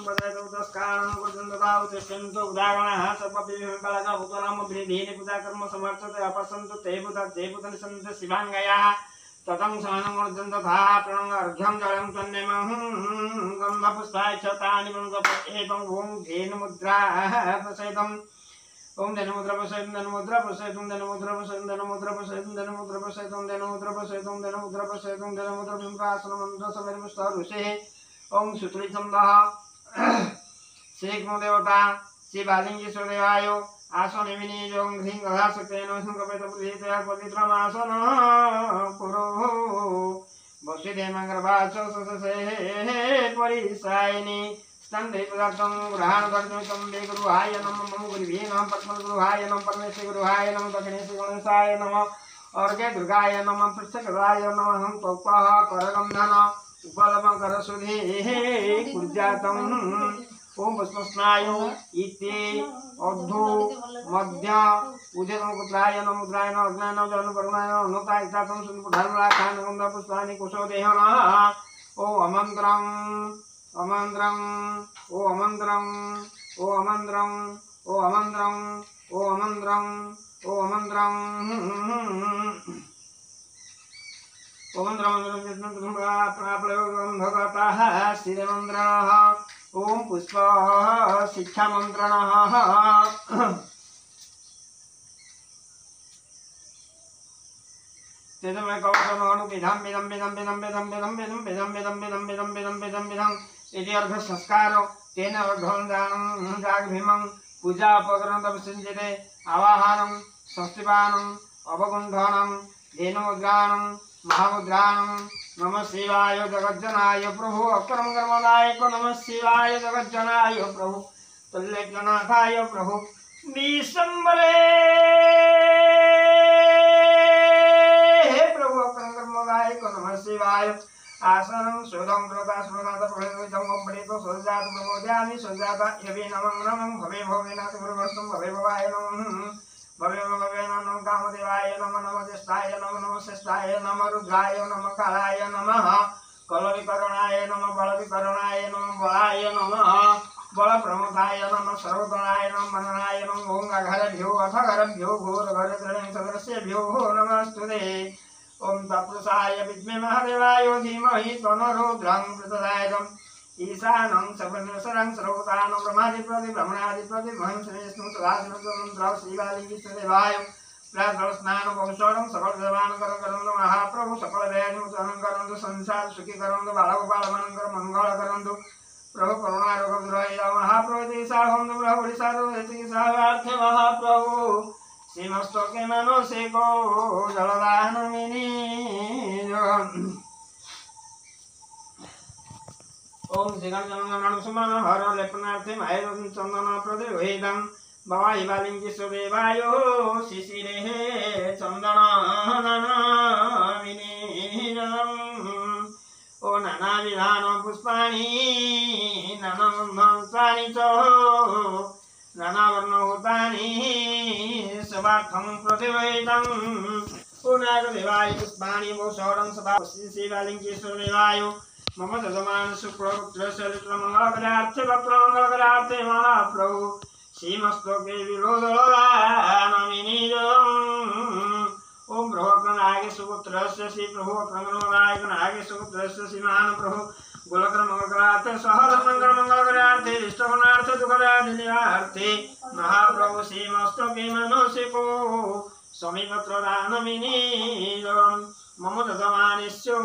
संपदेतस्कारणं कुर्वन्तु उदाहरणः सर्वविकलकभूतनाम वृद्धीनि पूजा कर्म समर्थते अपसन्तु ते भूतानि सन्ति शिवाङ्गयाः ततं समानमर्जन् तथा प्रणङ्गर्घ्यं जलं त्वन्नेमं गन्धपुष्पाय च तानि एवं ॐ धेनुमुद्रा प्रसेदम् ओम धनमुद्रा प्रसेदं धनमुद्रा प्रसेदं धनमुद्रा प्रसेदं धनमुद्रा प्रसेदं धनमुद्रा प्रसेदं धनमुद्रा प्रसेदं धनमुद्रा प्रसेदं धनमुद्रा बिंबासनमन्त्र समेरमुष्ट ऋषिः ओम सुत्रिचन्दः श्री देवता श्री बालिंगेश्वर देवाय आसनमिनी जों ह्रीं गधाशक्तेन संकल्पितपुरीतया पवित्रमासन कुरु वसुदेवमङ्गलवाच सससे परिसायिनी स्तंभे पदार्थं ग्रहण कर्तुं गुरुहाय नमः मम गुरुवे नमः पद्मगुरुहाय नमः परमेश्वर गुरुहाय नमः दक्षिणेश्वर गणेशाय नमः अर्घ्य दुर्गाय नमः पृष्ठकराय नमः हम पौपः करगन्धन उपलभं करसुधे कुर्जातं ओम पुष्पस्नायु इति अद्धु मध्य उदयं पुत्राय नमः मुद्राय नमः अग्नाय नमः जलपर्णाय नमः अनुताय तातं सुन्दरधर्मराखान गन्ध पुष्पाणि कुशोदेहनः ओ अमन्त्रं अमन्त्रं ओ अमन्त्रं ओ अमन्त्रं ओ अमन्त्रं ओ अमन्त्रं ओ अमन्त्रं ओमन्त्रं भगवतः श्रीमन्त्रः ओम पुष्प शिक्षा मन्त्रणः तेजमय कवचमनु विधं विधं विधं विधं विधं विधं विधं विधं विधं विधं विधं विधं विधं विधं इति अर्घ संस्कार तेन अर्घं दानं जागभीमं पूजा उपकरणं आवाहनं संस्थिपानं अवगुण्ठनं धेनुमुद्राणं महामुद्राणं नमः शिवाय जगज्जनाय प्रभु अक्रम कर्मदायक नमः शिवाय जगज्जनाय प्रभु तुल्यजनाथाय प्रभु विशंबरे प्रभु अक्रम कर्मदायक नमः शिवाय आसनं शोधं प्रदा शोधात प्रभुजं कंपणितो सज्जात प्रमोद्यानि सज्जात यवे नमः नमः भवे भवेनाथ गुरुवस्तुं भवे भवाय नमः भवे भवे नमः कामदेवाय नमः नमः ज्येष्ठाय नमः नमः श्रेष्ठाय नमः रुद्राय नमः कालाय नमः कलविकरणाय नमः बलविकरणाय नमः बलाय नमः बलप्रमुखाय नमः सर्वगणाय नमः मननाय नमः ओं अघरभ्यो अथ घरभ्यो घोरघरद्रणेभ्यो नमस्तुते ओं तत्पुरुषाय विद्महे महादेवाय धीमहि तन्नो रुद्रं प्रचोदयात् ईशानं सर्वनिर्सरं सर्वभूतानां ब्रह्मादिप्रति ब्रह्मणादिप्रति महंसविष्णु सदाशिवमन्त्रः श्रीबालिंगेश्वरदेवाय प्रातःस्नानं बहुशोरं सकलदेवानुकरं महाप्रभु सकलदयानिमुचनं करन्तु संसार सुखी करन्तु बालगोपालमनङ्कर मङ्गल करन्तु प्रभु करुणारोगविद्रोही महाप्रभु साहं प्रभु सार्थे महाप्रभु श्रीमस्तके मनोसेको जलदानमिनी ओम श्रीगणगणसुमन हर लेपनार्थे मायरं चंदन प्रतिवेदं भवाय बालिंगेश्वरदेवाय शिशिरे चन्दननमिनीरं ओ नानाविधान पुष्पाणि नानावर्णानि च नानावर्णभूतानि सर्वार्थं प्रतिवेदं ओ नागदेवाय पुष्पाणि बहुशोरं सदा श्रीबालिंगेश्वरदेवाय मम जजमान सुप्रभुत्रशलित्रमङ्गलकरार्थे भक्तमङ्गलकरार्थे महाप्रभु श्रीमस्तके विरोधनमिनी ओम प्रभुनागे सुपुत्रस्य श्री प्रभु अक्रमनागे सुपुत्रस्य श्रीमान प्रभु गोलक्रमङ्गलकरार्थे सहधर्मङ्गलमङ्गलकरार्थे इष्टगुणार्थे दुःखव्याधिनिवार्थे महाप्रभु श्रीमस्तके मनोसिको समीपत्रदानमिनी मम जजमानस्य